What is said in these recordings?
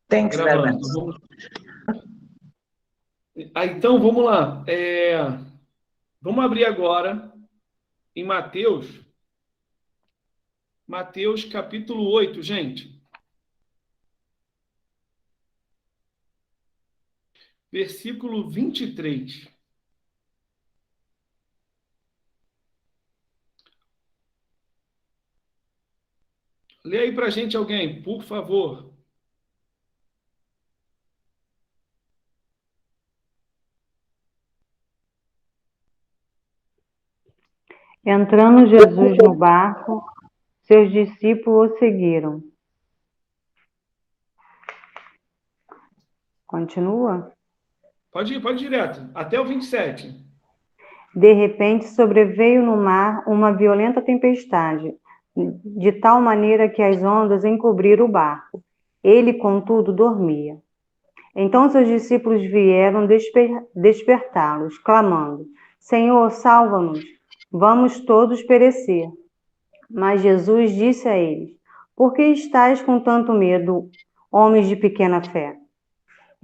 Tem que ser Gravando. Então, vamos lá. Vamos abrir agora em Mateus capítulo 8, gente. Versículo 23. Lê aí pra gente alguém, por favor. Entrando Jesus no barco, seus discípulos o seguiram. Continua? Pode ir direto, até o 27. De repente sobreveio no mar uma violenta tempestade, de tal maneira que as ondas encobriram o barco. Ele, contudo, dormia. Então seus discípulos vieram despertá-los, clamando: Senhor, salva-nos, vamos todos perecer. Mas Jesus disse a eles: Por que estáis com tanto medo, homens de pequena fé?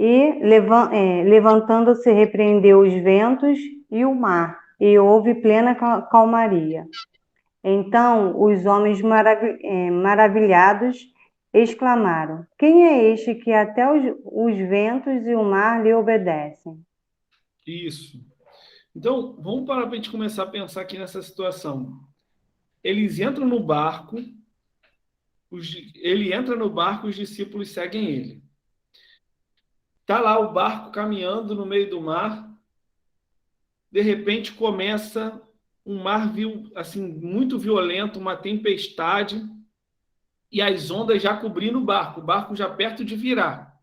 E, levantando-se, repreendeu os ventos e o mar, e houve plena calmaria. Então os homens maravilhados exclamaram: Quem é este que até os ventos e o mar lhe obedecem? Isso. Então, vamos parar para a gente começar a pensar aqui nessa situação. Eles entram no barco, ele entra no barco, os discípulos seguem ele. Tá lá o barco caminhando no meio do mar. De repente começa um mar assim muito violento, uma tempestade, e as ondas já cobrindo o barco já perto de virar.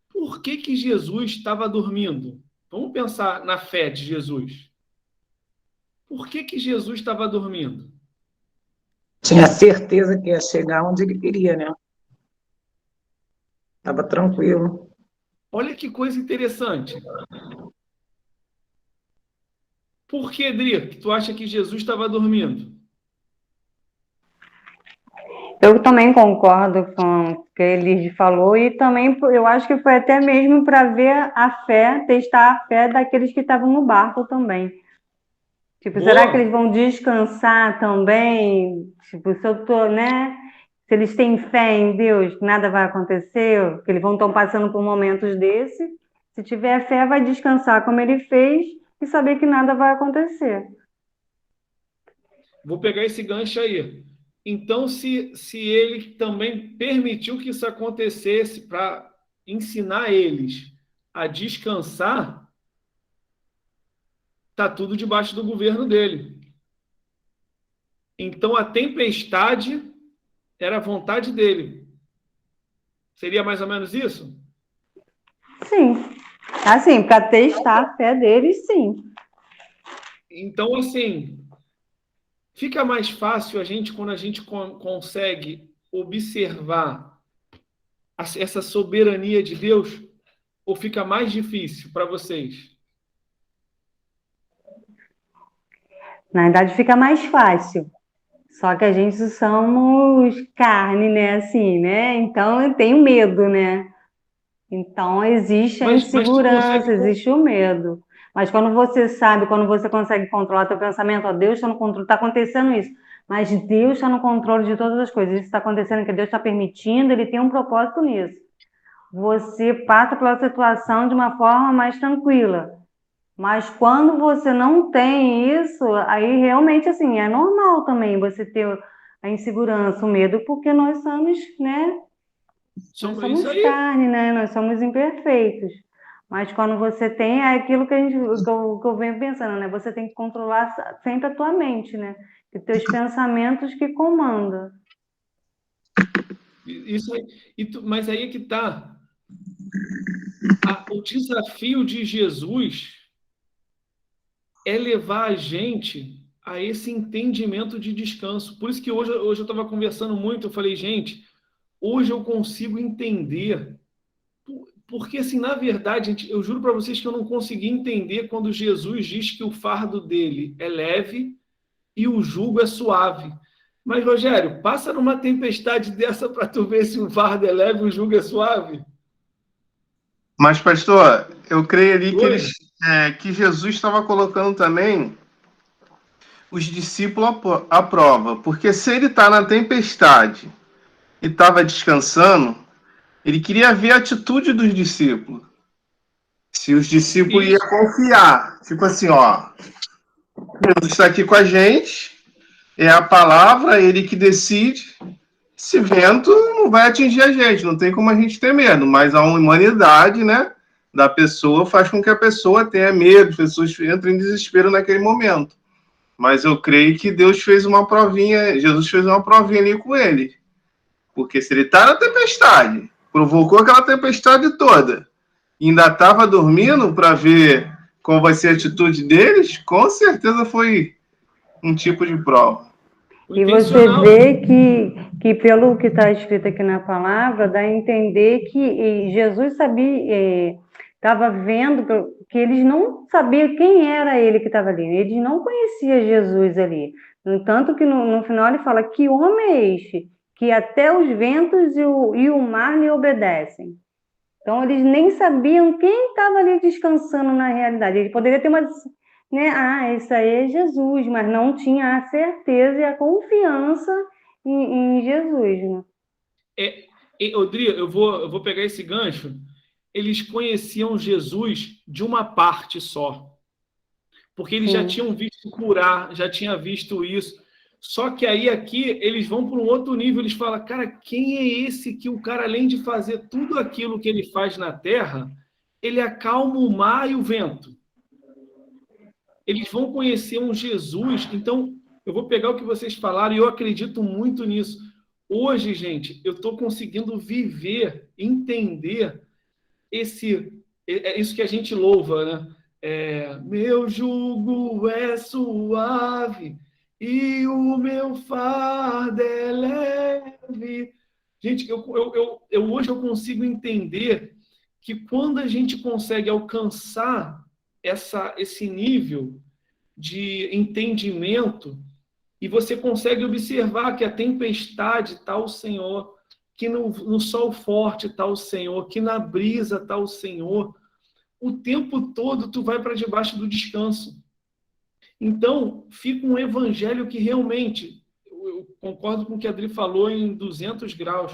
Por que Jesus estava dormindo? Vamos pensar na fé de Jesus. Por que Jesus estava dormindo? Tinha certeza que ia chegar onde ele queria, né? Estava tranquilo. Olha que coisa interessante. Por que, Dri, que tu acha que Jesus estava dormindo? Eu também concordo com o que ele falou e também eu acho que foi até mesmo para ver a fé, testar a fé daqueles que estavam no barco também. Tipo, será que eles Boa! vão descansar também? Tipo, se eu tô, né? Se eles têm fé em Deus, que nada vai acontecer, que eles vão estar passando por momentos desse. Se tiver fé, vai descansar como ele fez e saber que nada vai acontecer. Vou pegar esse gancho aí. Então, se ele também permitiu que isso acontecesse para ensinar eles a descansar, está tudo debaixo do governo dele. Então, a tempestade era a vontade dele. Seria mais ou menos isso? Sim. Assim, para testar a fé deles, sim. Então, assim, fica mais fácil quando a gente consegue observar essa soberania de Deus, ou fica mais difícil para vocês? Na verdade, fica mais fácil. Só que a gente somos carne, né? Assim, né? Então eu tenho medo, né? Então existe a Mas tu consegue. insegurança, existe o medo. Mas quando você sabe, quando você consegue controlar teu pensamento, ó, Deus está no controle, está acontecendo isso. Mas Deus está no controle de todas as coisas. Isso está acontecendo que Deus está permitindo, Ele tem um propósito nisso. Você passa pela situação de uma forma mais tranquila. Mas quando você não tem isso, aí realmente assim, é normal também você ter a insegurança, o medo, porque nós somos, né? Nós Isso somos aí. carne, né? Nós somos imperfeitos. Mas quando você tem, é aquilo que eu venho pensando, né? Você tem que controlar sempre a tua mente, né? E teus pensamentos que comandam. Isso aí. Mas aí é que está. O desafio de Jesus é levar a gente a esse entendimento de descanso. Por isso que hoje eu estava conversando muito, eu falei, gente, hoje eu consigo entender. Porque, assim, na verdade, gente, eu juro para vocês que eu não consegui entender quando Jesus diz que o fardo dele é leve e o jugo é suave. Mas, Rogério, passa numa tempestade dessa para tu ver se o fardo é leve e o jugo é suave. Mas, pastor, eu creio ali que, Oi? que Jesus estava colocando também os discípulos à prova. Porque se ele está na tempestade e estava descansando, ele queria ver a atitude dos discípulos. Se os discípulos iam Isso. confiar. Tipo assim, ó, Jesus está aqui com a gente, é a palavra, ele que decide. Esse vento não vai atingir a gente, não tem como a gente ter medo, mas a humanidade, né, da pessoa faz com que a pessoa tenha medo, as pessoas entrem em desespero naquele momento. Mas eu creio que Deus fez uma provinha, Jesus fez uma provinha ali com ele. Porque se ele está na tempestade, provocou aquela tempestade toda, e ainda estava dormindo para ver qual vai ser a atitude deles, com certeza foi um tipo de prova. E você vê que pelo que está escrito aqui na palavra, dá a entender que Jesus sabia, estava vendo que eles não sabiam quem era ele que estava ali. Eles não conheciam Jesus ali. No tanto que no final ele fala, que homem é este? Que até os ventos e o mar lhe obedecem. Então, eles nem sabiam quem estava ali descansando na realidade. Ele poderia ter uma... Né? Isso aí é Jesus, mas não tinha a certeza e a confiança em Jesus, né? Odria, eu vou pegar esse gancho. Eles conheciam Jesus de uma parte só. Porque eles já tinham visto curar, já tinham visto isso. Só que aí aqui eles vão para um outro nível, eles falam, cara, quem é esse que o cara, além de fazer tudo aquilo que ele faz na terra, ele acalma o mar e o vento? Eles vão conhecer um Jesus. Então, eu vou pegar o que vocês falaram e eu acredito muito nisso. Hoje, gente, eu estou conseguindo viver, entender isso que a gente louva, né? Meu jugo é suave e o meu fardo é leve. Gente, hoje eu consigo entender que quando a gente consegue alcançar esse nível de entendimento e você consegue observar que a tempestade está o Senhor, que no sol forte está o Senhor, que na brisa está o Senhor, o tempo todo tu vai para debaixo do descanso. Então, fica um evangelho que realmente, eu concordo com o que a Adri falou em 200 graus,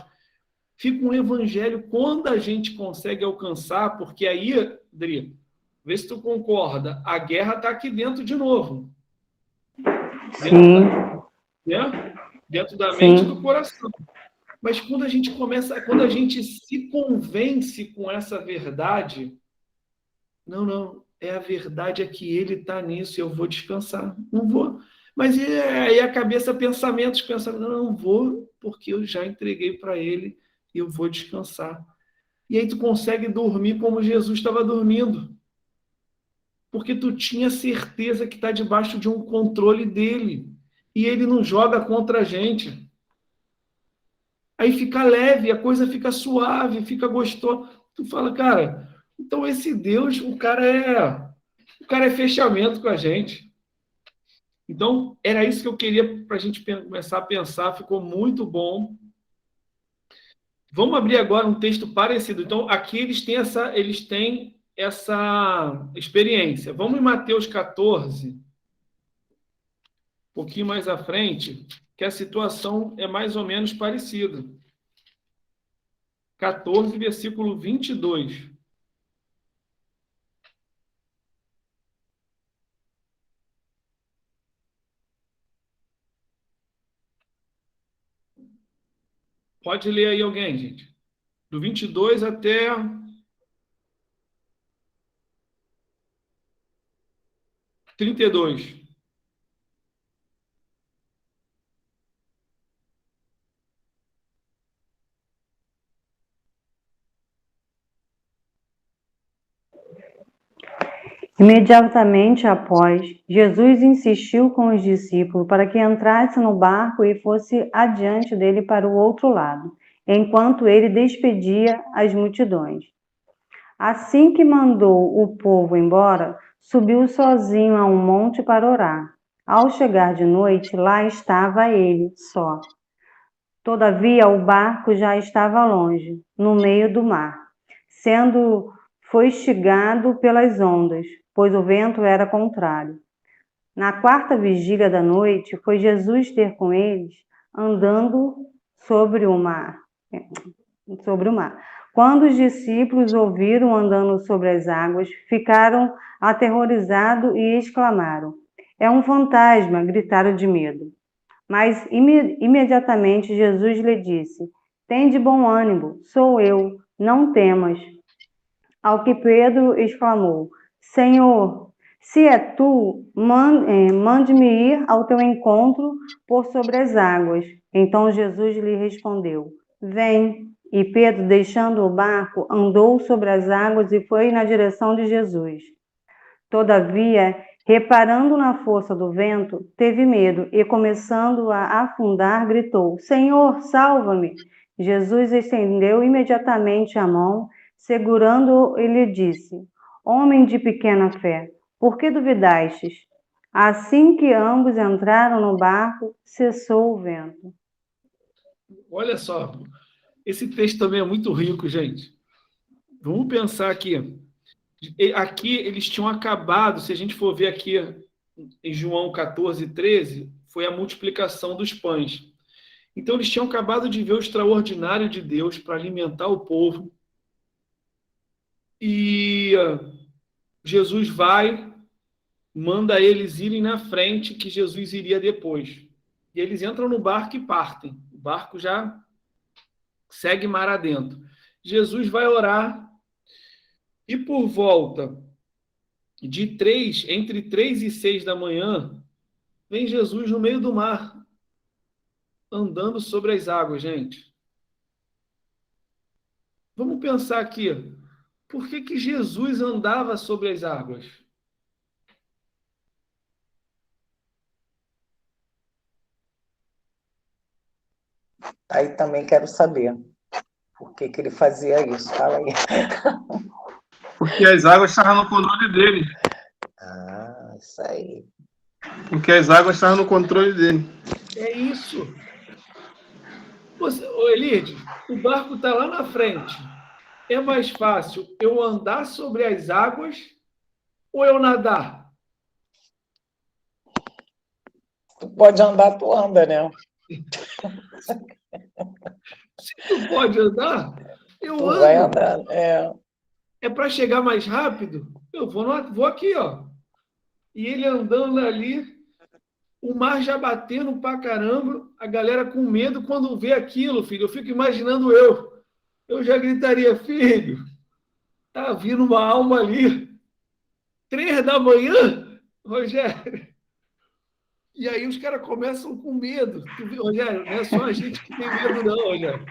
fica um evangelho quando a gente consegue alcançar, porque aí, Adri, vê se tu concorda, a guerra está aqui dentro de novo. Dentro da mente e do coração. Mas quando a gente se convence com essa verdade, não, a verdade é que ele está nisso e eu vou descansar. Não vou. Mas aí a cabeça, pensamentos, pensando, não vou, porque eu já entreguei para ele e eu vou descansar. E aí tu consegue dormir como Jesus estava dormindo. Porque tu tinha certeza que está debaixo de um controle dele. E ele não joga contra a gente. Aí fica leve, a coisa fica suave, fica gostosa. Tu fala, cara, então esse Deus, o cara é fechamento com a gente. Então, era isso que eu queria para a gente começar a pensar, ficou muito bom. Vamos abrir agora um texto parecido. Então, aqui eles têm essa experiência. Vamos em Mateus 14, um pouquinho mais à frente, que a situação é mais ou menos parecida. 14, versículo 22. Pode ler aí alguém, gente. Do 22 até 32. Imediatamente após, Jesus insistiu com os discípulos para que entrasse no barco e fosse adiante dele para o outro lado, enquanto ele despedia as multidões. Assim que mandou o povo embora, subiu sozinho a um monte para orar. Ao chegar de noite, lá estava ele, só. Todavia, o barco já estava longe, no meio do mar, sendo fustigado pelas ondas, pois o vento era contrário. Na quarta vigília da noite, foi Jesus ter com eles, andando sobre o mar. Sobre o mar. Quando os discípulos ouviram andando sobre as águas, ficaram aterrorizados e exclamaram: "É um fantasma!" gritaram de medo. Mas imediatamente Jesus lhe disse: "Tende bom ânimo, sou eu, não temas." Ao que Pedro exclamou: "Senhor, se é tu, mande-me ir ao teu encontro por sobre as águas." Então Jesus lhe respondeu: "Vem." E Pedro, deixando o barco, andou sobre as águas e foi na direção de Jesus. Todavia, reparando na força do vento, teve medo e, começando a afundar, gritou: "Senhor, salva-me!" Jesus estendeu imediatamente a mão, segurando-o, e lhe disse: "Homem de pequena fé, por que duvidastes?" Assim que ambos entraram no barco, cessou o vento. Olha só, esse texto também é muito rico, gente. Vamos pensar aqui. Aqui eles tinham acabado, se a gente for ver aqui em João 14, 13, foi a multiplicação dos pães. Então eles tinham acabado de ver o extraordinário de Deus para alimentar o povo. E Jesus vai, manda eles irem na frente, que Jesus iria depois. E eles entram no barco e partem. O barco já segue mar adentro. Jesus vai orar e por volta de entre 3 e 6 da manhã, vem Jesus no meio do mar, andando sobre as águas, gente. Vamos pensar aqui. Por que Jesus andava sobre as águas? Aí também quero saber por que ele fazia isso. Fala aí. Porque as águas estavam no controle dele. Ah, isso aí. Porque as águas estavam no controle dele. É isso. Ô Elide, o barco está lá na frente. É mais fácil eu andar sobre as águas ou eu nadar? Tu pode andar, tu anda, né? Se tu pode andar, eu Tu vai ando. andar. É para chegar mais rápido? Eu vou aqui, ó. E ele andando ali, o mar já batendo pra caramba, a galera com medo quando vê aquilo, filho. Eu fico imaginando eu. Eu já gritaria, filho, tá vindo uma alma ali. 3 da manhã, Rogério. E aí os caras começam com medo. Tu vê, Rogério, não é só a gente que tem medo, não, Rogério.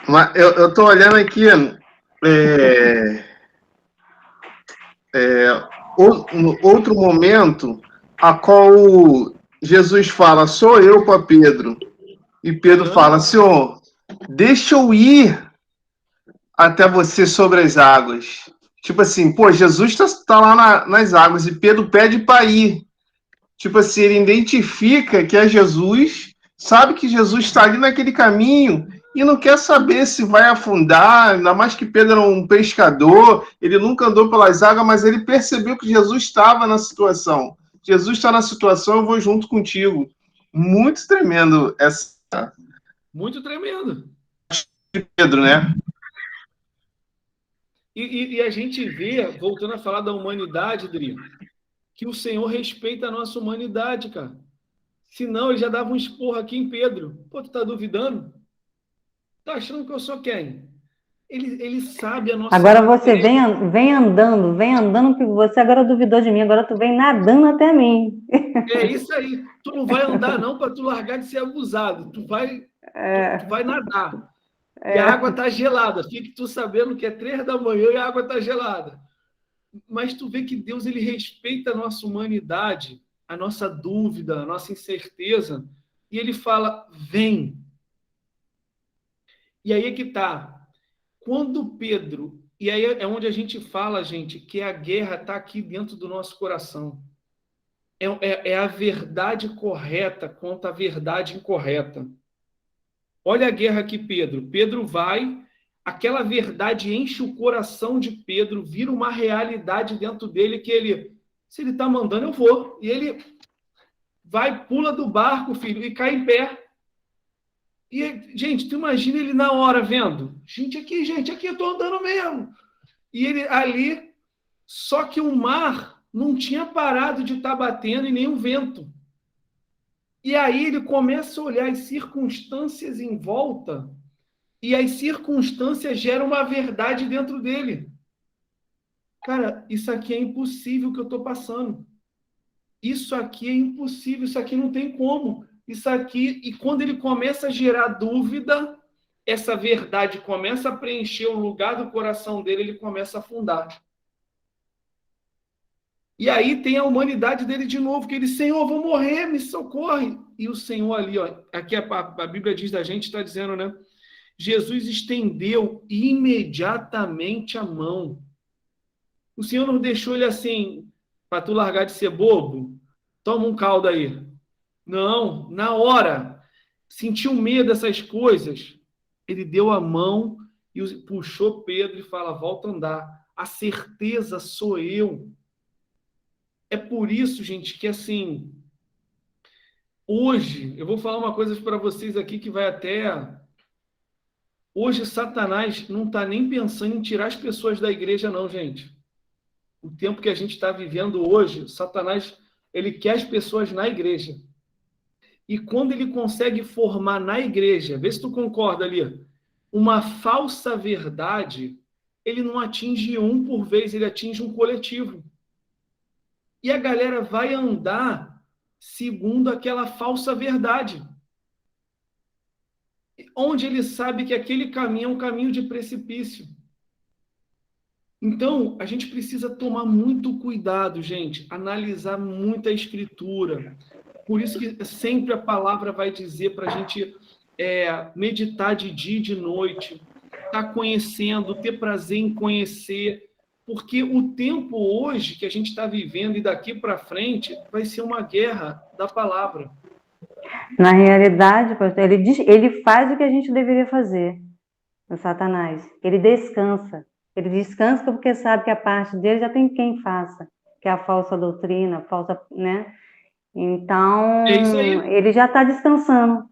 Mas eu tô olhando aqui outro momento a qual Jesus fala, sou eu para Pedro. E Pedro fala, Senhor, deixa eu ir até você sobre as águas. Tipo assim, pô, Jesus tá lá nas águas e Pedro pede para ir. Tipo assim, ele identifica que é Jesus, sabe que Jesus está ali naquele caminho e não quer saber se vai afundar, ainda mais que Pedro era um pescador, ele nunca andou pelas águas, mas ele percebeu que Jesus estava na situação. Jesus está na situação, eu vou junto contigo. Muito tremendo essa Muito tremendo. de Pedro, né? E a gente vê, voltando a falar da humanidade, Dri, que o Senhor respeita a nossa humanidade, cara. Senão, ele já dava um esporro aqui em Pedro. Pô, tu tá duvidando? Tá achando que eu sou quem? Ele sabe a nossa Agora você natureza. vem andando, que você agora duvidou de mim, agora tu vem nadando até mim. É isso aí. Tu não vai andar, não, para tu largar de ser abusado. Tu vai nadar. E a água tá gelada. Fique tu sabendo que é 3 da manhã e a água tá gelada. Mas tu vê que Deus ele respeita a nossa humanidade, a nossa dúvida, a nossa incerteza. E ele fala, vem. E aí é que tá. Quando Pedro... E aí é onde a gente fala, gente, que a guerra está aqui dentro do nosso coração. é a verdade correta contra a verdade incorreta. Olha a guerra aqui, Pedro. Pedro vai, aquela verdade enche o coração de Pedro, vira uma realidade dentro dele que ele, se ele está mandando, eu vou. E ele vai, pula do barco, filho, e cai em pé. E, gente, tu imagina ele na hora vendo? Gente, aqui, eu tô andando mesmo. E ele ali, só que o mar não tinha parado de estar batendo e nem o vento. E aí ele começa a olhar as circunstâncias em volta e as circunstâncias geram uma verdade dentro dele. Cara, isso aqui é impossível que eu estou passando. Isso aqui é impossível, isso aqui não tem como. Isso aqui, e quando ele começa a gerar dúvida, essa verdade começa a preencher o lugar do coração dele, ele começa a afundar. E aí tem a humanidade dele de novo, que ele, Senhor, vou morrer, me socorre. E o Senhor ali, ó, aqui a Bíblia diz da gente, está dizendo, né? Jesus estendeu imediatamente a mão. O Senhor não deixou ele assim, para tu largar de ser bobo, toma um caldo aí. Não, na hora, sentiu medo dessas coisas, ele deu a mão e puxou Pedro e fala, volta a andar. A certeza sou eu. É por isso, gente, que assim, hoje, eu vou falar uma coisa para vocês aqui que vai até... Hoje, Satanás não está nem pensando em tirar as pessoas da igreja, não, gente. O tempo que a gente está vivendo hoje, Satanás, ele quer as pessoas na igreja. E quando ele consegue formar na igreja, vê se tu concorda ali, uma falsa verdade, ele não atinge um por vez, ele atinge um coletivo. E a galera vai andar segundo aquela falsa verdade. Onde ele sabe que aquele caminho é um caminho de precipício. Então, a gente precisa tomar muito cuidado, gente, analisar muita escritura. Por isso que sempre a palavra vai dizer para a gente meditar de dia e de noite, estar conhecendo, ter prazer em conhecer, porque o tempo hoje que a gente está vivendo e daqui para frente vai ser uma guerra da palavra. Na realidade, pastor, ele faz o que a gente deveria fazer, o Satanás. Ele descansa. Ele descansa porque sabe que a parte dele já tem quem faça, que é a falsa doutrina, falsa, né? Então, É isso aí. ele já está descansando.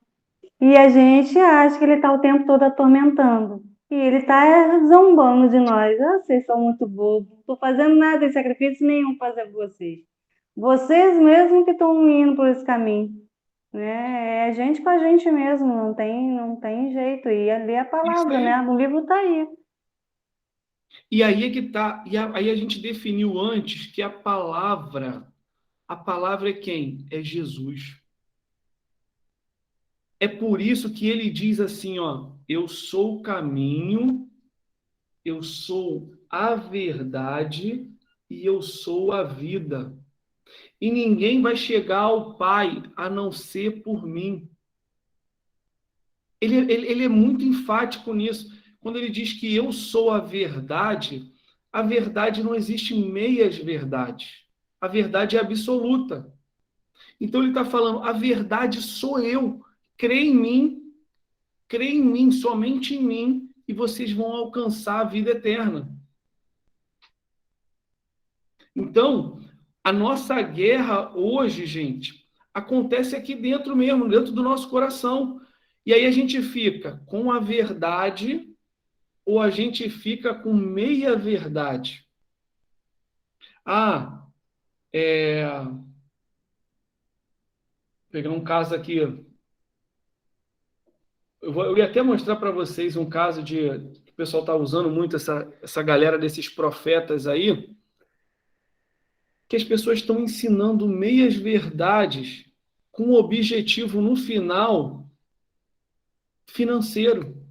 E a gente acha que ele está o tempo todo atormentando. E ele está zombando de nós. Ah, vocês são muito bobos. Não estou fazendo nada de sacrifício nenhum para fazer vocês. Vocês mesmos que estão indo por esse caminho. Né? É a gente com a gente mesmo, não tem jeito. E ali é a palavra, né? O livro está aí. E aí é que tá. E aí a gente definiu antes que a palavra é quem? É Jesus. É por isso que ele diz assim, ó, eu sou o caminho, eu sou a verdade e eu sou a vida. E ninguém vai chegar ao Pai a não ser por mim. Ele é muito enfático nisso. Quando ele diz que eu sou a verdade não existe meias verdades. A verdade é absoluta. Então ele está falando, a verdade sou eu. Crê em mim, somente em mim, e vocês vão alcançar a vida eterna. Então, a nossa guerra hoje, gente, acontece aqui dentro mesmo, dentro do nosso coração. E aí a gente fica com a verdade ou a gente fica com meia verdade. Vou pegar um caso aqui. Eu ia até mostrar para vocês um caso que o pessoal está usando muito, essa galera desses profetas aí, que as pessoas estão ensinando meias verdades com o objetivo, no final, financeiro.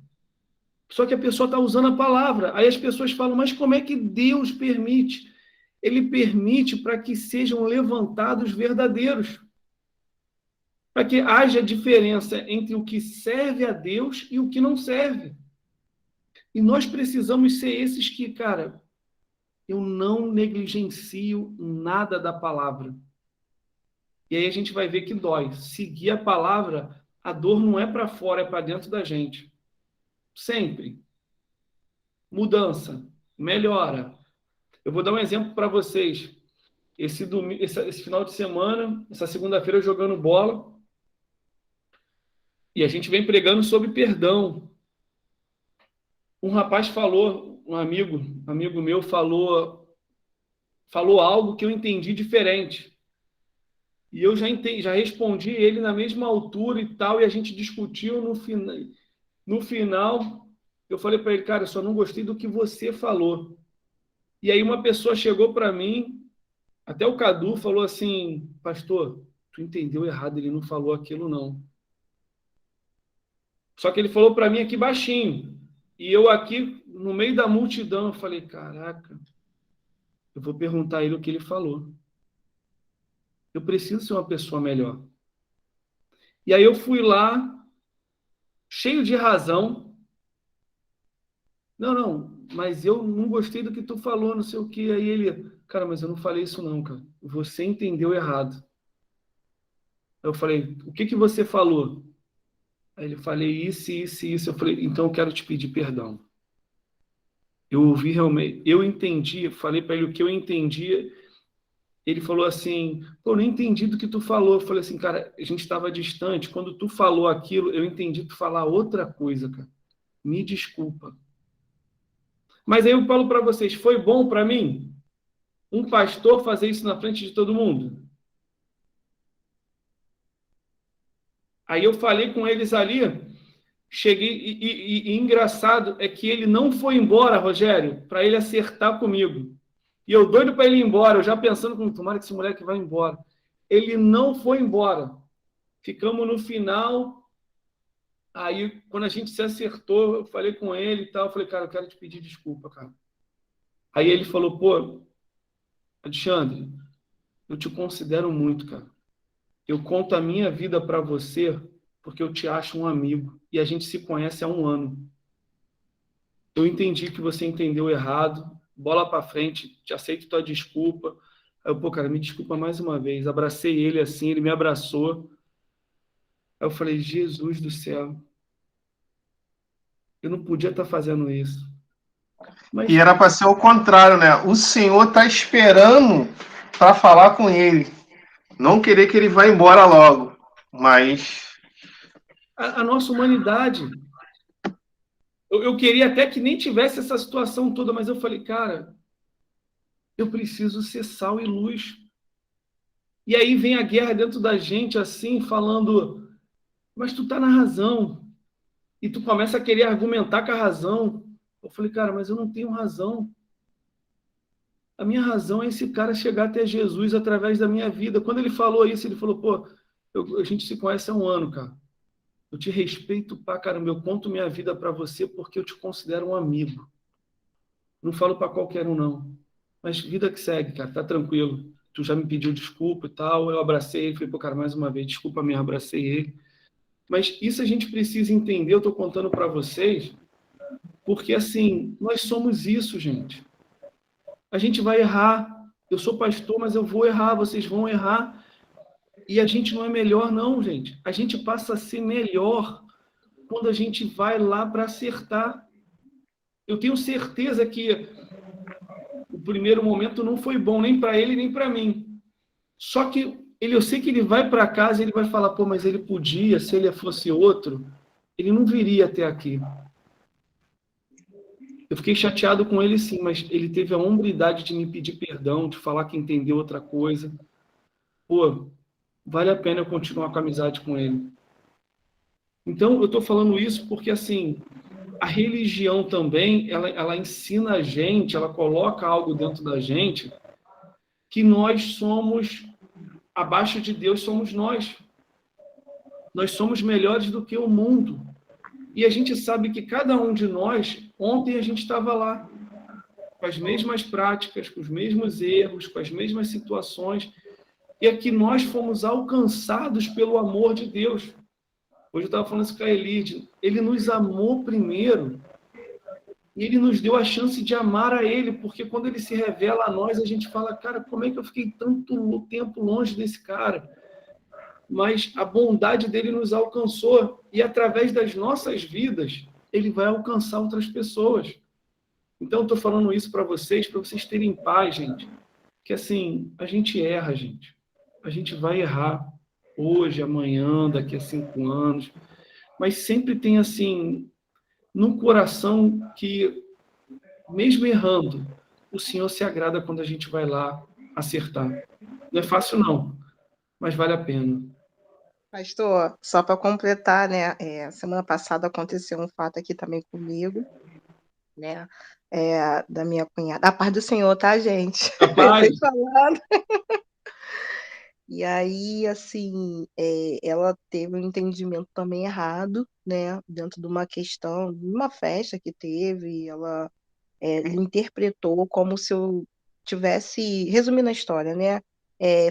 Só que a pessoa está usando a palavra. Aí as pessoas falam, mas como é que Deus permite? Ele permite para que sejam levantados verdadeiros. Para que haja diferença entre o que serve a Deus e o que não serve. E nós precisamos ser esses que, cara, eu não negligencio nada da palavra. E aí a gente vai ver que dói. Seguir a palavra, a dor não é para fora, é para dentro da gente. Sempre. Mudança. Melhora. Eu vou dar um exemplo para vocês. Esse final de semana, essa segunda-feira, jogando bola, e a gente vem pregando sobre perdão. Um rapaz falou, um amigo meu falou algo que eu entendi diferente. E eu já respondi ele na mesma altura e tal, e a gente discutiu no final, eu falei para ele, cara, eu só não gostei do que você falou. E aí uma pessoa chegou para mim, até o Cadu, falou assim, pastor, tu entendeu errado, ele não falou aquilo não. Só que ele falou para mim aqui baixinho. E eu aqui, no meio da multidão, eu falei, caraca, eu vou perguntar a ele o que ele falou. Eu preciso ser uma pessoa melhor. E aí eu fui lá, cheio de razão. Não, mas eu não gostei do que tu falou, não sei o quê. Aí ele, cara, mas eu não falei isso não, cara. Você entendeu errado. Eu falei, o que você falou? Aí ele, falei isso, isso, isso. Eu falei, então eu quero te pedir perdão. Eu ouvi realmente, eu entendi, falei para ele o que eu entendi. Ele falou assim, pô, eu não entendi do que tu falou. Eu falei assim, cara, a gente estava distante. Quando tu falou aquilo, eu entendi tu falar outra coisa, cara. Me desculpa. Mas aí eu falo para vocês, foi bom para mim um pastor fazer isso na frente de todo mundo? Aí eu falei com eles ali, cheguei, e engraçado é que ele não foi embora, Rogério, para ele acertar comigo. E eu doido para ele ir embora, eu já pensando, como tomara que esse moleque vai embora. Ele não foi embora. Ficamos no final. Aí, quando a gente se acertou, eu falei com ele e tal. Eu falei, cara, eu quero te pedir desculpa, cara. Aí ele falou, pô, Alexandre, eu te considero muito, cara. Eu conto a minha vida para você porque eu te acho um amigo. E a gente se conhece há 1 ano. Eu entendi que você entendeu errado. Bola para frente, te aceito tua desculpa. Aí eu, pô, cara, me desculpa mais uma vez. Abracei ele assim, ele me abraçou. Aí eu falei, Jesus do céu, eu não podia estar fazendo isso. Mas... E era para ser o contrário, né? O Senhor está esperando para falar com ele. Não querer que ele vá embora logo, mas... A nossa humanidade... Eu queria até que nem tivesse essa situação toda, mas eu falei, cara, eu preciso ser sal e luz. E aí vem a guerra dentro da gente, assim, falando, mas tu tá na razão. E tu começa a querer argumentar com a razão. Eu falei, cara, mas eu não tenho razão. A minha razão é esse cara chegar até Jesus através da minha vida. Quando ele falou isso, ele falou, pô, a gente se conhece há 1 ano, cara. Eu te respeito pra caramba, eu conto minha vida para você porque eu te considero um amigo. Não falo para qualquer um, não. Mas vida que segue, cara, tá tranquilo. Tu já me pediu desculpa e tal, eu abracei ele, falei, pô, cara, mais uma vez, desculpa mesmo, abracei ele. Mas isso a gente precisa entender, eu tô contando para vocês, porque, assim, nós somos isso, gente. A gente vai errar. Eu sou pastor, mas eu vou errar, vocês vão errar. E a gente não é melhor, não, gente. A gente passa a ser melhor quando a gente vai lá para acertar. Eu tenho certeza que o primeiro momento não foi bom, nem para ele, nem para mim. Só que eu sei que ele vai para casa e ele vai falar, pô, mas ele podia, se ele fosse outro, ele não viria até aqui. Eu fiquei chateado com ele, sim, mas ele teve a hombridade de me pedir perdão, de falar que entendeu outra coisa. Pô, vale a pena eu continuar com a amizade com ele. Então, eu estou falando isso porque, assim, a religião também, ela ensina a gente, ela coloca algo dentro da gente que nós somos, abaixo de Deus somos nós. Nós somos melhores do que o mundo. E a gente sabe que cada um de nós, ontem a gente estava lá, com as mesmas práticas, com os mesmos erros, com as mesmas situações, e é que nós fomos alcançados pelo amor de Deus. Hoje eu estava falando isso com a Elide. Ele nos amou primeiro e ele nos deu a chance de amar a ele, porque quando ele se revela a nós, a gente fala, cara, como é que eu fiquei tanto tempo longe desse cara? mas a bondade dele nos alcançou e através das nossas vidas ele vai alcançar outras pessoas. Então, eu estou falando isso para vocês terem paz, gente. Que assim, a gente erra, gente. A gente vai errar hoje, amanhã, daqui a 5 anos. Mas sempre tem, assim, no coração que, mesmo errando, o Senhor se agrada quando a gente vai lá acertar. Não é fácil, não, mas vale a pena. Pastor, só para completar, né? Semana passada aconteceu um fato aqui também comigo, né? Da minha cunhada. A paz do Senhor, tá, gente? Rapaz, Vocês falando. E aí, assim, ela teve um entendimento também errado, né? Dentro de uma questão, de uma festa que teve, ela interpretou como se eu tivesse, resumindo a história, né?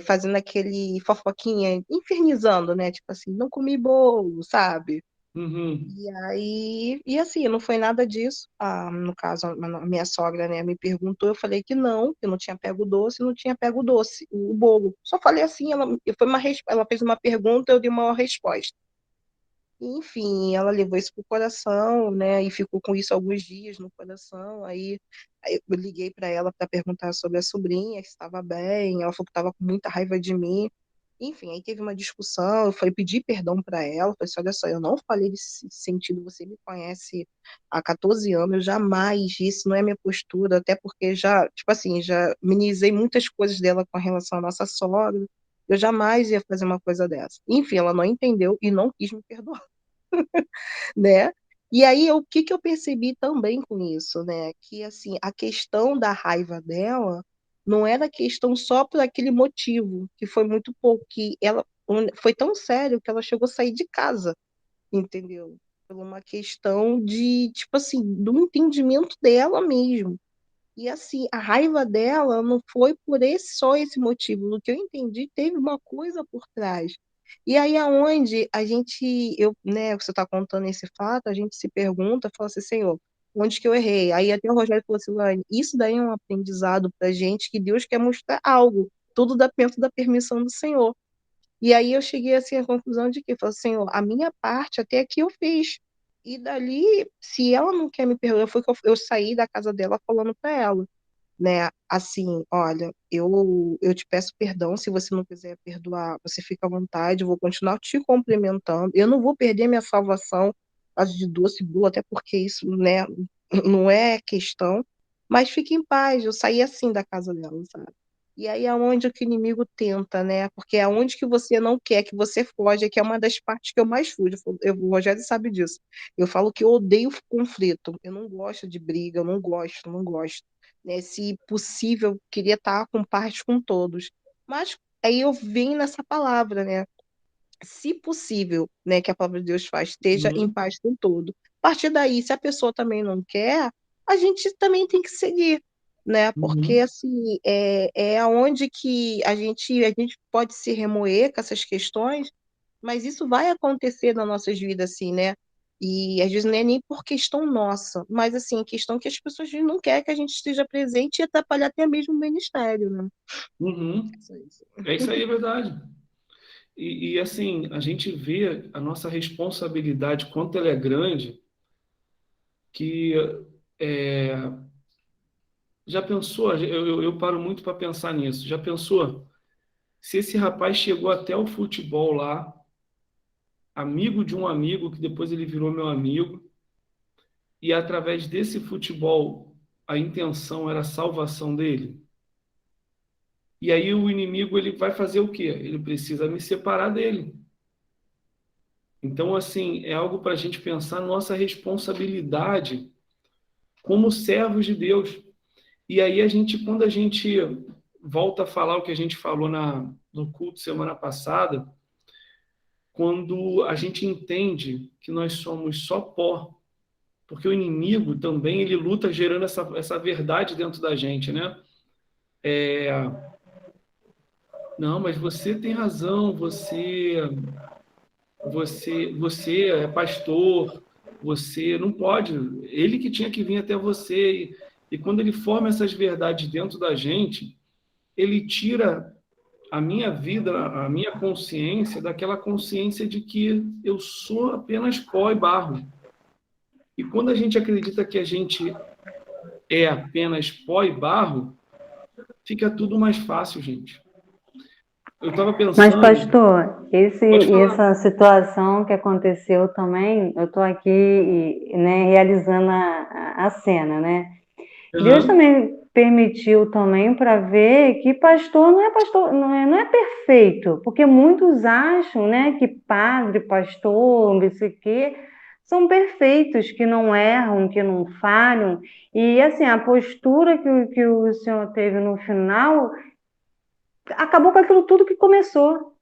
Fazendo aquele fofoquinha, infernizando, né? Tipo assim, não comi bolo, sabe? uhum, E aí, e assim, não foi nada disso. No caso, a minha sogra, né, me perguntou, eu falei que não tinha pego o doce, não tinha pego o doce, o bolo. Só falei assim, ela fez uma pergunta, eu dei uma resposta. Enfim, ela levou isso pro coração, né, e ficou com isso alguns dias no coração. Aí eu liguei para ela para perguntar sobre a sobrinha, se estava bem. Ela falou que estava com muita raiva de mim. Enfim, aí teve uma discussão, eu falei, pedi perdão para ela, falei assim, olha só, eu não falei nesse sentido, você me conhece há 14 anos, eu jamais, isso não é minha postura, até porque já, tipo assim, já minimizei muitas coisas dela com relação à nossa sogra, eu jamais ia fazer uma coisa dessa. Enfim, ela não entendeu e não quis me perdoar, né? E aí, o que eu percebi também com isso, né? Que, assim, a questão da raiva dela não era questão só por aquele motivo, que foi muito pouco, que ela foi tão sério que ela chegou a sair de casa, entendeu? Por uma questão de, tipo assim, do entendimento dela mesmo. E assim, a raiva dela não foi por só esse motivo. No que eu entendi, teve uma coisa por trás. E aí aonde né, você está contando esse fato, a gente se pergunta, fala assim, Senhor, onde que eu errei? Aí até o Rogério falou assim, Lane, isso daí é um aprendizado para gente que Deus quer mostrar algo. Tudo dentro da permissão do Senhor. E aí eu cheguei assim à conclusão de que, falei, Senhor, a minha parte até aqui eu fiz. E dali, se ela não quer me perdoar, foi que eu saí da casa dela falando para ela, né? Assim, olha, eu te peço perdão, se você não quiser perdoar, você fica à vontade, eu vou continuar te cumprimentando, eu não vou perder minha salvação por causa de doce bolo, até porque isso, né, não é questão, mas fique em paz, eu saí assim da casa dela, sabe? E aí é onde que o inimigo tenta, né? Porque é onde que você não quer que você foge, que é uma das partes que eu mais fujo. O Rogério sabe disso. Eu falo que eu odeio conflito. Eu não gosto de briga, eu não gosto, não gosto, né? Se possível, queria estar com paz com todos. Mas aí eu vim nessa palavra, né? Se possível, né, que a palavra de Deus faz, esteja em uhum, paz com todo. A partir daí, se a pessoa também não quer, a gente também tem que seguir, né? Porque uhum, assim, é aonde que a gente pode se remoer com essas questões, mas isso vai acontecer nas nossas vidas, assim, né? E às vezes não é nem por questão nossa, mas assim, questão que as pessoas não querem que a gente esteja presente e atrapalhar até mesmo o ministério, né? uhum. Só isso. É isso aí, é verdade. E assim, a gente vê a nossa responsabilidade, quanto ela é grande, que é, já pensou, eu paro muito para pensar nisso, já pensou se esse rapaz chegou até o futebol lá, amigo de um amigo, que depois ele virou meu amigo, e através desse futebol a intenção era a salvação dele? E aí o inimigo ele vai fazer o quê? Ele precisa me separar dele. Então, assim, é algo para a gente pensar nossa responsabilidade como servos de Deus. E aí quando a gente volta a falar o que a gente falou no culto semana passada, quando a gente entende que nós somos só pó, porque o inimigo também ele luta gerando essa verdade dentro da gente, né? Não, mas você tem razão, você é pastor, você não pode, ele que tinha que vir até você. E quando ele forma essas verdades dentro da gente, ele tira a minha vida, a minha consciência, daquela consciência de que eu sou apenas pó e barro. E quando a gente acredita que a gente é apenas pó e barro, fica tudo mais fácil, gente. Eu estava Mas, pensando... pastor, Pode falar. essa situação que aconteceu também, eu estou aqui, né, realizando a cena, né? Deus também permitiu também para ver que pastor, não é perfeito, porque muitos acham, né, que padre, pastor, não sei o quê, são perfeitos, que não erram, que não falham. E assim, a postura que o senhor teve no final acabou com aquilo tudo que começou.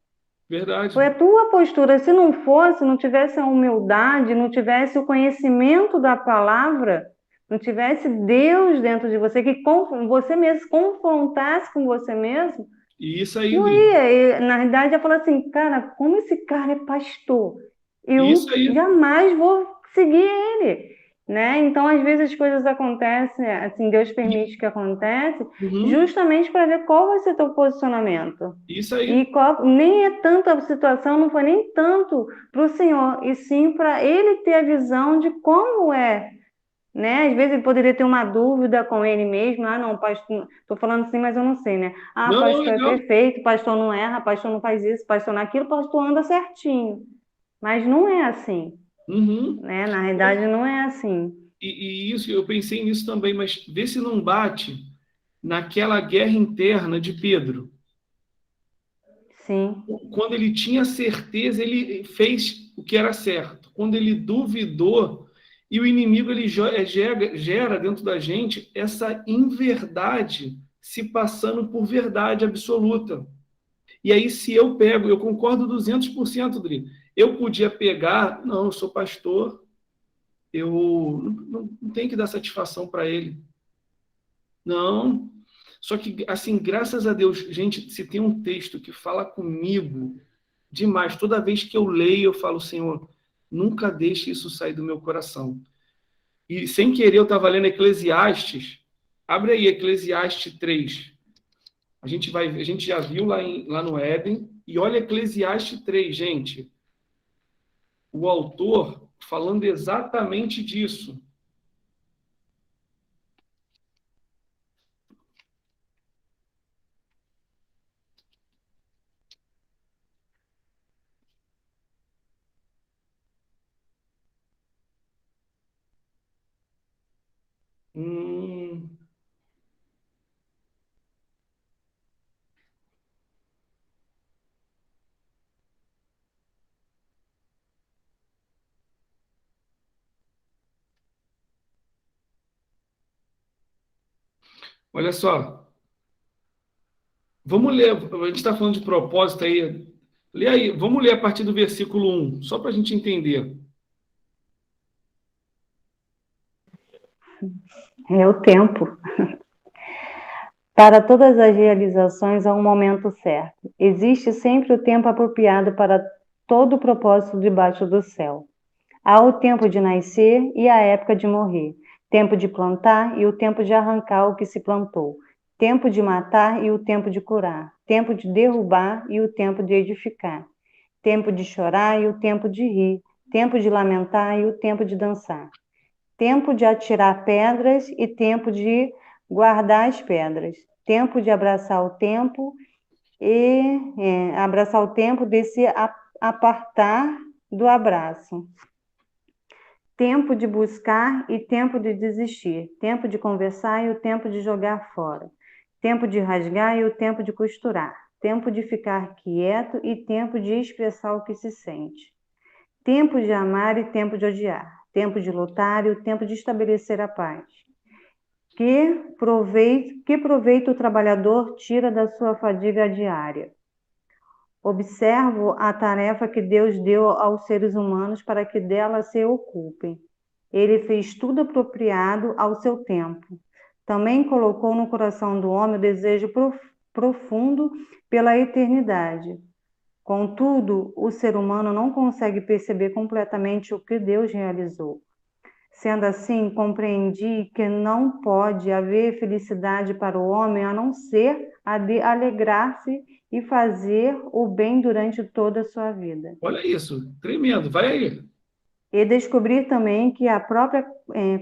Verdade. Foi a tua postura. Se não fosse, não tivesse a humildade, não tivesse o conhecimento da palavra, não tivesse Deus dentro de você, que você mesmo se confrontasse com você mesmo, E isso aí, não Dri. ia. Na realidade, ia falar assim, cara, como esse cara é pastor? Isso Eu aí. jamais vou seguir ele. Né? Então, às vezes as coisas acontecem, assim, Deus permite que aconteça, Uhum. justamente para ver qual vai ser teu posicionamento. Isso aí. E nem é tanto a situação, não foi nem tanto para o Senhor, e sim para ele ter a visão de como é, né? Às vezes ele poderia ter uma dúvida com ele mesmo, não, pastor, estou falando assim, mas eu não sei, né? Não, não, Pastor é legal. perfeito, pastor não erra, pastor não faz isso, pastor naquilo, pastor anda certinho. Mas não é assim, Uhum. né? Na realidade não é assim. E isso, eu pensei nisso também, mas vê se não bate naquela guerra interna de Pedro. Sim, Quando ele tinha certeza, ele fez o que era certo. Quando ele duvidou, e o inimigo ele gera dentro da gente essa inverdade se passando por verdade absoluta. E aí, se eu pego, eu concordo 200%, Dri. Eu podia pegar, não, eu sou pastor, eu não tenho que dar satisfação para ele. Não. Só que, assim, graças a Deus, gente, se tem um texto que fala comigo demais, toda vez que eu leio, eu falo, Senhor, nunca deixe isso sair do meu coração. E, sem querer, eu estava lendo Eclesiastes. Abre aí, Eclesiastes 3. A gente já viu lá no Éden, e olha Eclesiastes 3, gente. O autor falando exatamente disso. Hum, olha só. Vamos ler, a gente está falando de propósito aí. Lê aí, vamos ler a partir do versículo 1, só para a gente entender. é o tempo. Para todas as realizações há um momento certo. Existe sempre o tempo apropriado para todo o propósito debaixo do céu. Há o tempo de nascer e a época de morrer. Tempo de plantar e o tempo de arrancar o que se plantou. Tempo de matar e o tempo de curar. Tempo de derrubar e o tempo de edificar. Tempo de chorar e o tempo de rir. Tempo de lamentar e o tempo de dançar. Tempo de atirar pedras e tempo de guardar as pedras. Tempo de abraçar o tempo abraçar o tempo de se apartar do abraço. Tempo de buscar e tempo de desistir. Tempo de conversar e o tempo de jogar fora. Tempo de rasgar e o tempo de costurar. Tempo de ficar quieto e tempo de expressar o que se sente. Tempo de amar e tempo de odiar. Tempo de lutar e o tempo de estabelecer a paz. Que proveito o trabalhador tira da sua fadiga diária? Observo a tarefa que Deus deu aos seres humanos para que dela se ocupem. Ele fez tudo apropriado ao seu tempo. Também colocou no coração do homem o desejo profundo pela eternidade. Contudo, o ser humano não consegue perceber completamente o que Deus realizou. Sendo assim, compreendi que não pode haver felicidade para o homem a não ser a de alegrar-se e fazer o bem durante toda a sua vida. Olha isso, tremendo. Vai aí. E descobrir também que a própria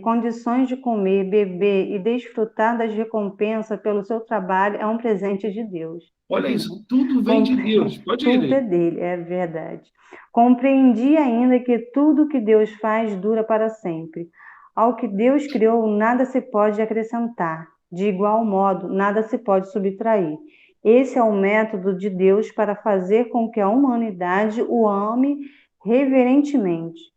condições de comer, beber e desfrutar das recompensas pelo seu trabalho é um presente de Deus. Olha isso, tudo vem de Deus. Pode ir Tudo é aí. dele, é verdade. Compreendi ainda que tudo que Deus faz dura para sempre. Ao que Deus criou, nada se pode acrescentar. De igual modo, nada se pode subtrair. Esse é o método de Deus para fazer com que a humanidade o ame reverentemente.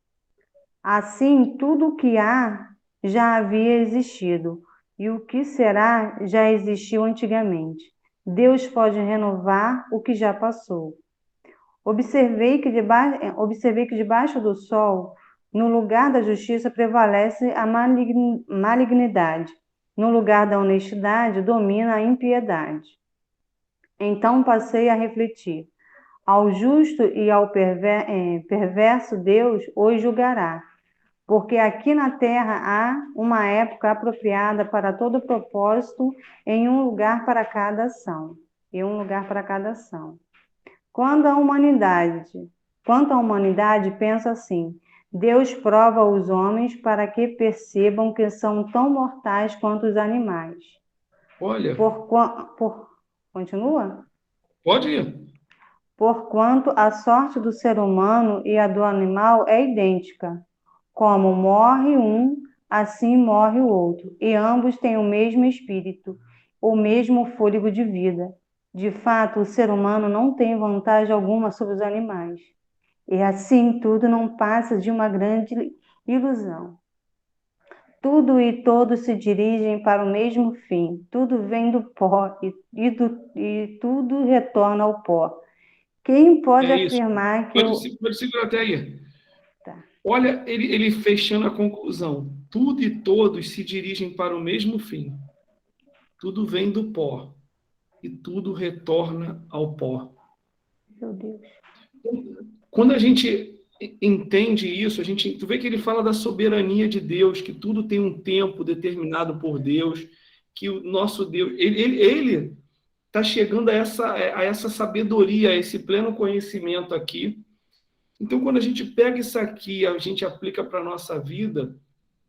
Assim, tudo o que há já havia existido, e o que será já existiu antigamente. Deus pode renovar o que já passou. Observei que debaixo do sol, no lugar da justiça, prevalece a malignidade. No lugar da honestidade, domina a impiedade. Então passei a refletir. Ao justo e ao perverso Deus os julgará, porque aqui na terra há uma época apropriada para todo propósito, em um lugar para cada ação. E um lugar para cada ação. Quanto à humanidade, penso assim: Deus prova os homens para que percebam que são tão mortais quanto os animais. Olha, Continua? pode ir. Porquanto a sorte do ser humano e a do animal é idêntica. Como morre um, assim morre o outro, e ambos têm o mesmo espírito, o mesmo fôlego de vida. De fato, o ser humano não tem vantagem alguma sobre os animais. E assim tudo não passa de uma grande ilusão. Tudo e todos se dirigem para o mesmo fim. Tudo vem do pó e tudo retorna ao pó. Quem pode É isso. afirmar que Pode segurar até aí. Tá. Olha, ele fechando a conclusão. Tudo e todos se dirigem para o mesmo fim. Tudo vem do pó e tudo retorna ao pó. Meu Deus. Quando a gente entende isso, tu vê que ele fala da soberania de Deus, que tudo tem um tempo determinado por Deus, que o nosso Deus, ele está chegando a essa sabedoria, a esse pleno conhecimento aqui. Então, quando a gente pega isso aqui, a gente aplica para a nossa vida,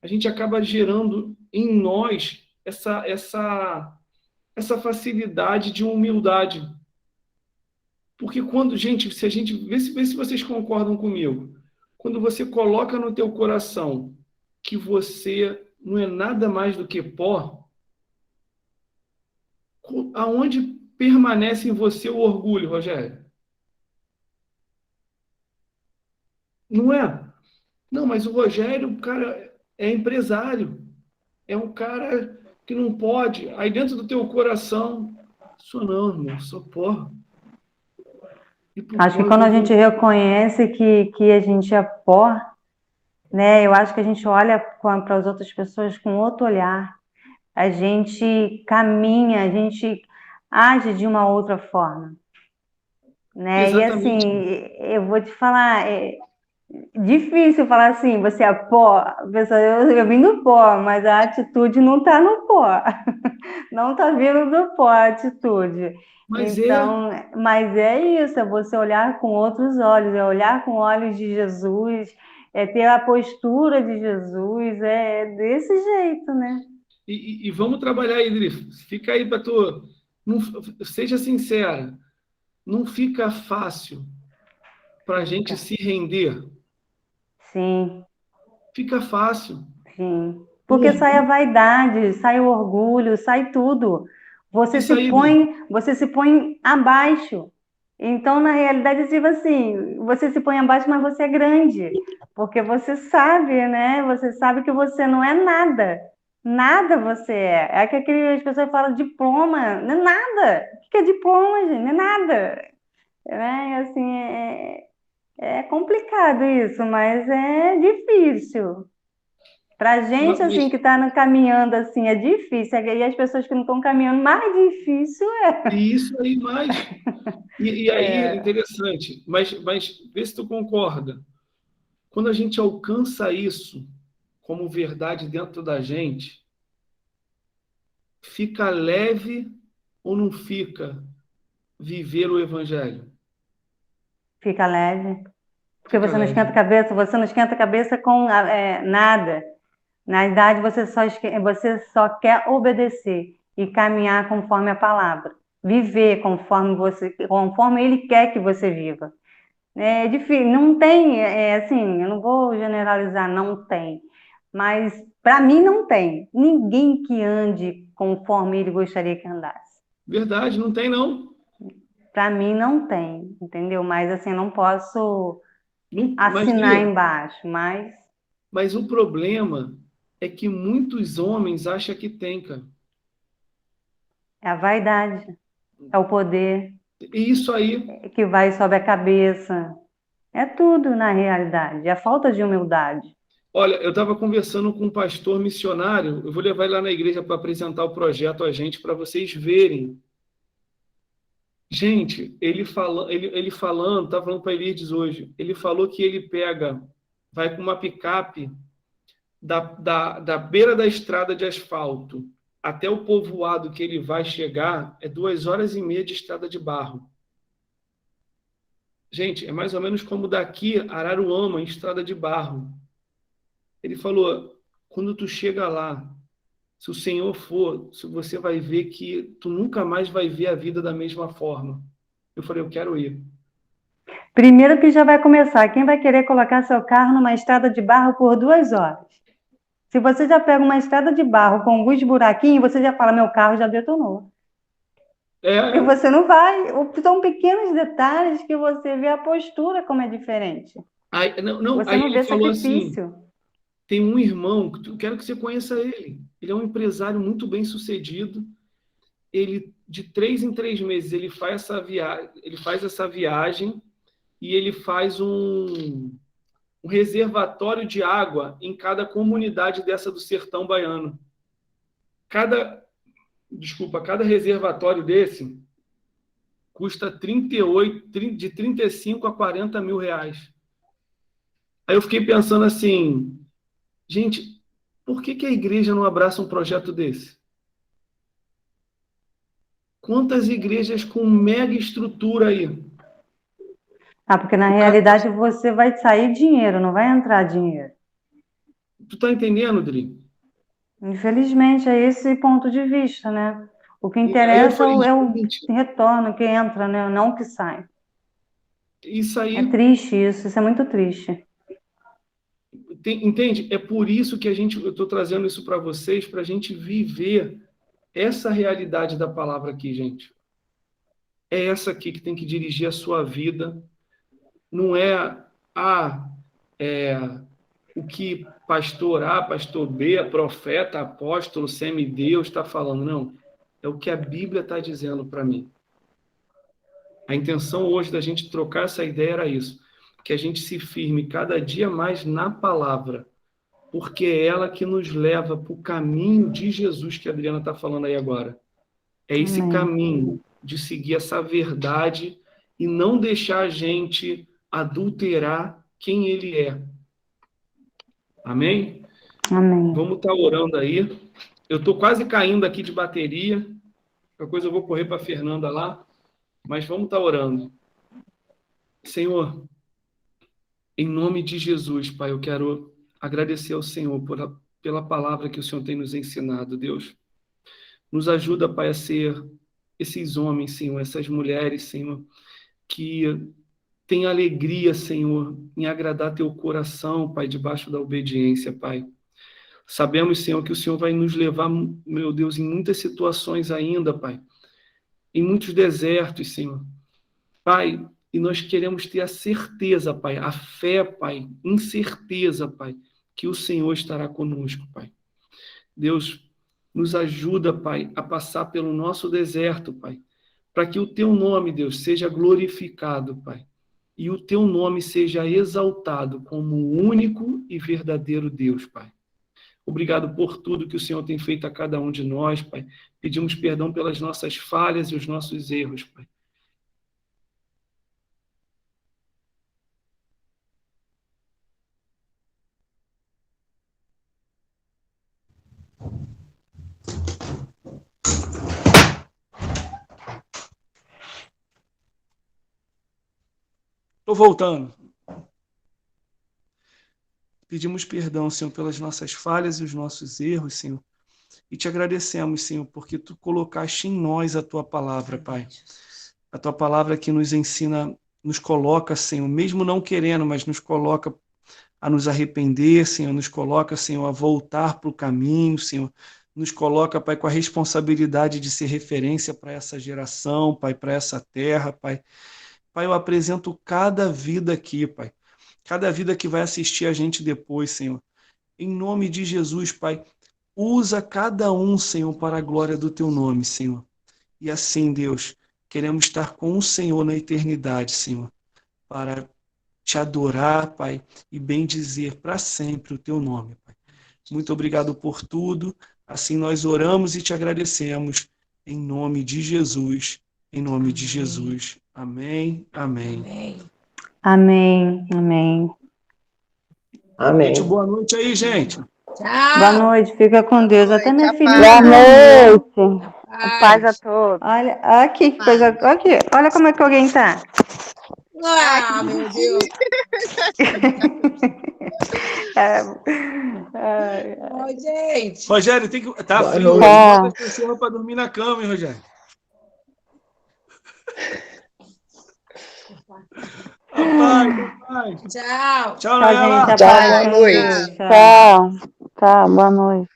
a gente acaba gerando em nós essa facilidade de humildade. Porque quando, gente, se a gente vê se vocês concordam comigo, quando você coloca no teu coração que você não é nada mais do que pó, aonde permanece em você o orgulho, Rogério? Não é? Não, mas o Rogério, o cara é empresário, é um cara que não pode. Aí dentro do teu coração, sou não, irmão, sou pó. Acho que quando a gente reconhece que a gente é pó, né? Eu acho que a gente olha para as outras pessoas com outro olhar. A gente caminha, a gente age de uma outra forma, né? Exatamente. E assim, eu vou te falar, é difícil falar assim, você é pó. Pessoal, eu vim do pó, mas a atitude não está no pó. Não está vindo do pó a atitude. Mas Então, mas é isso, é você olhar com outros olhos, é olhar com olhos de Jesus, é ter a postura de Jesus, é desse jeito, né? E vamos trabalhar aí, Idri. Fica aí para tu. Não, seja sincera. Não fica fácil para a gente se render. Sim. Fica fácil. Sim. Porque sai a vaidade, sai o orgulho, sai tudo. Você se põe abaixo. Então, na realidade, tipo assim, você se põe abaixo, mas você é grande. Porque você sabe, né? Você sabe que você não é nada. Nada você é. É que as pessoas falam diploma. Não é nada. O que é diploma, gente? Não é nada. Assim, é complicado isso, mas é difícil. Pra gente, assim, que está caminhando, assim, é difícil. E as pessoas que não estão caminhando, mais difícil é. E isso aí mais. E aí é interessante. Mas vê se tu concorda. Quando a gente alcança isso como verdade dentro da gente, fica leve ou não fica viver o evangelho? Fica leve. Porque Fica você não leve. esquenta a cabeça, você não esquenta a cabeça com nada. Na verdade, você só quer obedecer e caminhar conforme a palavra. Viver conforme Ele quer que você viva. É difícil, não tem, assim, eu não vou generalizar, não tem. Mas, para mim, não tem. Ninguém que ande conforme Ele gostaria que andasse. Verdade, não tem não. Para mim, não tem, entendeu? Mas, assim, eu não posso Mas, assinar Dri, embaixo, mas mas o problema é que muitos homens acham que tem, cara. é a vaidade, é o poder E isso aí, que vai sobre a cabeça. É tudo, na realidade. É a falta de humildade. olha, eu estava conversando com um pastor missionário, eu vou levar ele lá na igreja para apresentar o projeto a gente, para vocês verem. Gente, ele falando, estava falando para Elides hoje, ele falou que ele vai com uma picape da beira da estrada de asfalto até o povoado que ele vai chegar, é 2 horas e meia de estrada de barro. Gente, é mais ou menos como daqui a Araruama, em estrada de barro. Ele falou, quando tu chega lá, se o Senhor for, se você vai ver que tu nunca mais vai ver a vida da mesma forma. Eu falei, eu quero ir. Primeiro que já vai começar. Quem vai querer colocar seu carro numa estrada de barro por 2 horas? Se você já pega uma estrada de barro com alguns buraquinhos, você já fala, meu carro já detonou. E É, você não vai. São pequenos detalhes que você vê a postura como é diferente. aí, não, Você aí não ele vê falou assim, sacrifício. tem um irmão, que eu quero que você conheça ele. Ele é um empresário muito bem sucedido. Ele, de 3 em 3 meses, ele faz essa viagem e ele faz um reservatório de água em cada comunidade dessa do sertão baiano. Cada reservatório desse custa de 35 a 40 mil reais. Aí eu fiquei pensando assim, gente, por que a igreja não abraça um projeto desse? Quantas igrejas com mega estrutura aí? Porque na O cara, realidade você vai sair dinheiro, não vai entrar dinheiro. tu tá entendendo, Dri? Infelizmente, é esse ponto de vista, né? O que Aí eu interessa falei, é o gente, retorno que entra, né? Não o que sai. isso É aí, triste isso é muito triste. entende? É por isso que eu estou trazendo isso para vocês, para a gente viver essa realidade da palavra aqui, gente. É essa aqui que tem que dirigir a sua vida. Não é, ah, é o que pastor A, pastor B, profeta, apóstolo, semideus está falando. Não. É o que a Bíblia está dizendo para mim. A intenção hoje da gente trocar essa ideia era isso. Que a gente se firme cada dia mais na palavra. Porque é ela que nos leva para o caminho de Jesus que a Adriana está falando aí agora. É esse Amém. caminho de seguir essa verdade e não deixar a gente adulterar quem ele é. Amém? Amém. Vamos estar orando aí. Eu estou quase caindo aqui de bateria. Qualquer coisa eu vou correr para a Fernanda lá. Mas vamos estar orando. Senhor, em nome de Jesus, Pai, eu quero agradecer ao Senhor pela palavra que o Senhor tem nos ensinado, Deus. Nos ajuda, Pai, a ser esses homens, Senhor, essas mulheres, Senhor, que têm alegria, Senhor, em agradar teu coração, Pai, debaixo da obediência, Pai. Sabemos, Senhor, que o Senhor vai nos levar, meu Deus, em muitas situações ainda, Pai, em muitos desertos, Senhor. Pai, e nós queremos ter a certeza, Pai, a fé, Pai, em certeza, Pai, que o Senhor estará conosco, Pai. Deus, nos ajuda, Pai, a passar pelo nosso deserto, Pai, para que o teu nome, Deus, seja glorificado, Pai, e o teu nome seja exaltado como o único e verdadeiro Deus, Pai. Obrigado por tudo que o Senhor tem feito a cada um de nós, Pai. Pedimos perdão pelas nossas falhas e os nossos erros, Pai. Estou voltando. Pedimos perdão, Senhor, pelas nossas falhas e os nossos erros, Senhor. E te agradecemos, Senhor, porque tu colocaste em nós a tua palavra, Pai. A tua palavra que nos ensina, nos coloca, Senhor, mesmo não querendo, mas nos coloca a nos arrepender, Senhor, nos coloca, Senhor, a voltar para o caminho, Senhor. Nos coloca, Pai, com a responsabilidade de ser referência para essa geração, Pai, para essa terra, Pai. Pai, eu apresento cada vida aqui, Pai. Cada vida que vai assistir a gente depois, Senhor. Em nome de Jesus, Pai, usa cada um, Senhor, para a glória do teu nome, Senhor. E assim, Deus, queremos estar com o Senhor na eternidade, Senhor, para te adorar, Pai, e bendizer para sempre o teu nome, Pai. Muito obrigado por tudo. Assim nós oramos e te agradecemos. Em nome de Jesus. Em nome de Jesus. Amém. Amém. Amém. Amém. Amém. Gente, boa noite aí, gente. Boa noite, fica com Deus. Até minha Noite, filhinha. Boa noite. Paz a todos. Olha, aqui, que coisa. Aqui, olha como é que alguém tá. Ah, meu Deus. Oi, gente. Rogério, tem que. Tá Boa frio, noite. bota as cachorras para dormir na cama, hein, Rogério? Rapaz. Tchau. Tchau, Tchau, Noela. gente. Tchau, Paz boa com noite. Deus. Tchau. Tchau. Tchau. Boa noite.